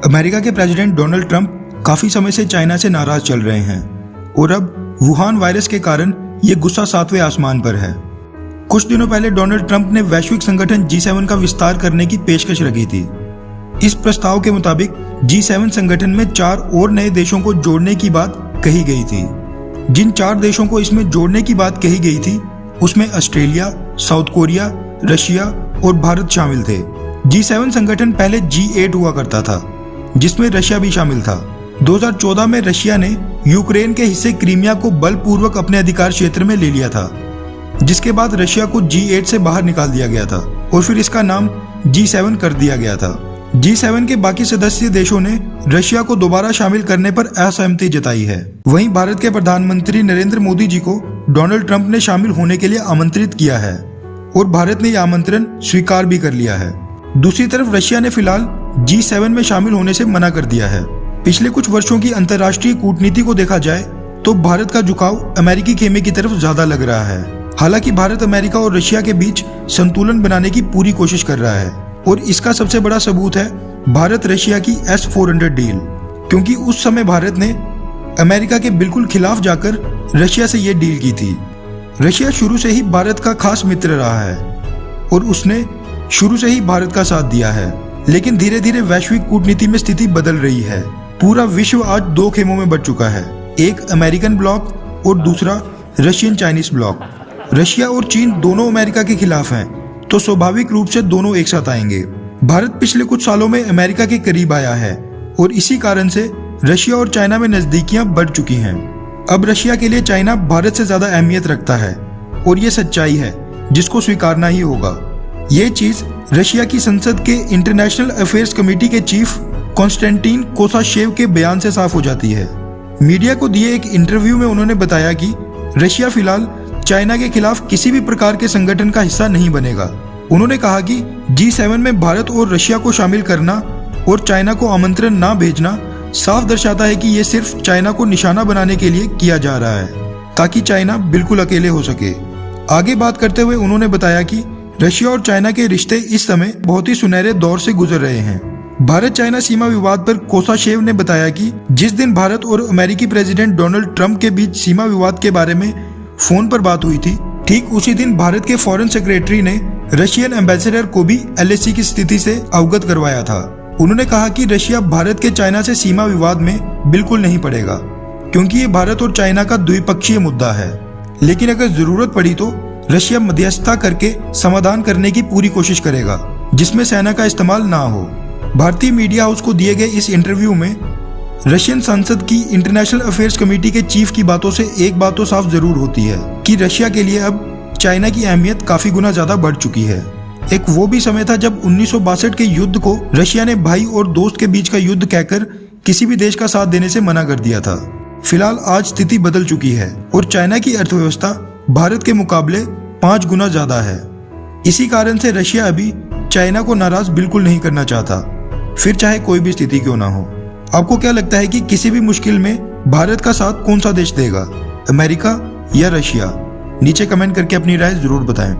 America के president Donald Trump काफी समय से चाइना से नाराज चल रहे हैं और अब वुहान वायरस के कारण ये गुस्सा 7वें आसमान पर है। कुछ दिनों पहले डोनाल्ड ट्रंप ने वैश्विक संगठन G7 का विस्तार करने की पेशकश रखी थी। इस प्रस्ताव के मुताबिक G7 संगठन में 4 और नए देशों को जोड़ने की बात कही गई थी। जिन 4 देशों को इसमें जोड़ने की बात कही गई थी उसमें ऑस्ट्रेलिया, साउथ कोरिया, रशिया और भारत शामिल थे। G7 संगठन पहले G8 हुआ करता था जिसमें रशिया भी शामिल था। 2014 में रशिया ने यूक्रेन के हिस्से क्रीमिया को बलपूर्वक अपने अधिकार क्षेत्र में ले लिया था, जिसके बाद रशिया को G8 से बाहर निकाल दिया गया था और फिर इसका नाम G7 कर दिया गया था। G7 के बाकी सदस्य देशों ने रशिया को दोबारा शामिल करने पर असहमति जताई है। वहीं भारत के प्रधानमंत्री नरेंद्र मोदी जी को डोनाल्ड ट्रंप ने शामिल होने के लिए आमंत्रित किया है और भारत ने यह आमंत्रण स्वीकार भी कर लिया है। दूसरी तरफ रशिया ने फिलहाल G7 में शामिल होने से मना कर दिया है। पिछले कुछ वर्षों की अंतर्राष्ट्रीय कूटनीति को देखा जाए तो भारत का झुकाव अमेरिकी खेमे की तरफ ज्यादा लग रहा है। हालांकि भारत अमेरिका और रशिया के बीच संतुलन बनाने की पूरी कोशिश कर रहा है और इसका सबसे बड़ा सबूत है भारत रशिया की S-400 डील, क्योंकि उस समय भारत ने अमेरिका के बिल्कुल खिलाफ जाकर रशिया से यह डील की थी। रशिया शुरू से ही भारत का खास मित्र रहा है और उसने शुरू से ही भारत का साथ दिया है, लेकिन धीरे धीरे वैश्विक कूटनीति में स्थिति बदल रही है। पूरा विश्व आज 2 खेमों में बंट चुका है, एक अमेरिकन ब्लॉक और दूसरा रशियन चाइनीज ब्लॉक। रशिया और चीन दोनों अमेरिका के खिलाफ हैं, तो स्वाभाविक रूप से दोनों एक साथ आएंगे। भारत पिछले कुछ सालों में अमेरिका के करीब आया है और इसी कारण से रशिया और चाइना में नजदीकियां बढ़ चुकी हैं। अब रशिया के लिए चाइना भारत से ज्यादा अहमियत रखता है और ये सच्चाई है जिसको स्वीकारना ही होगा। ये चीज रशिया की संसद के इंटरनेशनल अफेयर्स कमेटी के चीफ कॉन्स्टेंटिन कोसाशेव के बयान से साफ हो जाती है। मीडिया को दिए एक इंटरव्यू में उन्होंने बताया कि रशिया फिलहाल चाइना के खिलाफ किसी भी प्रकार के संगठन का हिस्सा नहीं बनेगा। उन्होंने कहा कि G7 में भारत और रशिया को शामिल करना और चाइना को आमंत्रण न भेजना साफ दर्शाता है कि ये सिर्फ चाइना को निशाना बनाने के लिए किया जा रहा है ताकि चाइना बिल्कुल अकेले हो सके। आगे बात करते हुए उन्होंने बताया कि रशिया और चाइना के रिश्ते इस समय बहुत ही सुनहरे दौर से गुजर रहे हैं। भारत चाइना सीमा विवाद पर कोसाशेव ने बताया कि जिस दिन भारत और अमेरिकी प्रेसिडेंट डोनाल्ड ट्रंप के बीच सीमा विवाद के बारे में फोन पर बात हुई थी, ठीक उसी दिन भारत के फॉरेन सेक्रेटरी ने रशियन एम्बेसडर को भी LAC की स्थिति से अवगत करवाया था। उन्होंने कहा कि रशिया भारत के चाइना से सीमा विवाद में बिल्कुल नहीं पड़ेगा, क्योंकि ये भारत और चाइना का द्विपक्षीय मुद्दा है, लेकिन अगर जरूरत पड़ी तो रशिया मध्यस्थता करके समाधान करने की पूरी कोशिश करेगा जिसमें सेना का इस्तेमाल ना हो। भारतीय मीडिया हाउस को दिए गए इस इंटरव्यू में रशियन संसद की इंटरनेशनल अफेयर्स कमेटी के चीफ की बातों से एक बात तो साफ जरूर होती है कि रशिया के लिए अब चाइना की अहमियत काफी गुना ज्यादा बढ़ चुकी है। एक वो भी समय था जब 1962 के युद्ध को रशिया ने भाई और दोस्त के बीच का युद्ध कहकर किसी भी देश का साथ देने से मना कर दिया था। फिलहाल आज स्थिति बदल चुकी है और चाइना की अर्थव्यवस्था भारत के मुकाबले 5 गुना ज्यादा है। इसी कारण से रशिया अभी चाइना को नाराज बिल्कुल नहीं करना चाहता, फिर चाहे कोई भी स्थिति क्यों ना हो। आपको क्या लगता है कि किसी भी मुश्किल में भारत का साथ कौन सा देश देगा, अमेरिका या रशिया? नीचे कमेंट करके अपनी राय जरूर बताएं।